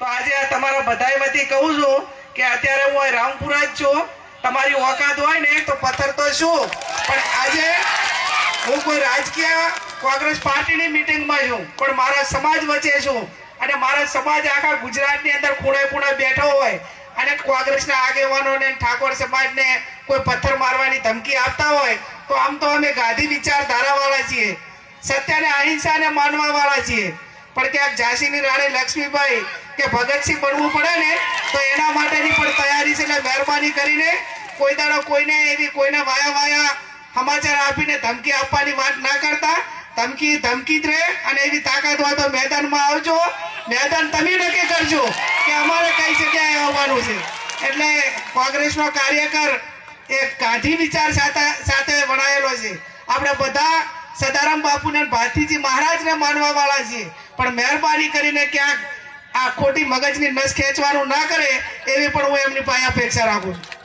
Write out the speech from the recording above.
તો આજે આ તમારા બધાય વતી કહું છું કે અત્યારે હું રામપુરા જ છું. તમારી ઓકાત હોય ને તો પથ્થર તો શું, પણ આજે હું કોઈ રાજકીય કોંગ્રેસ પાર્ટીની મિટિંગમાં છું, પણ મારા સમાજ વચ્ચે છું. અને મારા સમાજ આખા ગુજરાતની અંદર ખૂણે ખૂણે બેઠો હોય અને કોંગ્રેસના આગેવાનોને ઠાકોર સમાજને કોઈ પથ્થર મારવાની ધમકી આપતા હોય તો આમ તો અમે ગાંધી વિચારધારાવાળા છીએ, સત્યને અહિંસાને માનવાવાળા છીએ. પણ ક્યાંક ઝાંસીની રાણી લક્ષ્મીબાઈ કે ભગતસિંહ બનવું પડે ને તો એના માટેની પણ તૈયારી છે. એટલે મહેરબાની કરીને કોઈ દાડો કોઈને એવી કોઈને વાયા સમાચાર આપીને ધમકી આપવાની વાત ના કરતા. ધમકી જ રહે અને એવી તાકાત હોય તો મેદાનમાં આવજો. મેદાન તમે નક્કી કરજો કે અમારે કઈ જગ્યાએ આવવાનું છે. એટલે કોંગ્રેસનો કાર્યકર એક ગાંધી વિચાર સાથે વણાયેલો છે. આપણે બધા સદારામ બાપુને ભારતીજી મહારાજને માનવા વાળા છીએ, પણ મહેરબાની કરીને ક્યાંક આ ખોટી મગજની નસ ખેંચવાનું ના કરે એવી પણ હું એમની પાસે અપેક્ષા રાખું છું.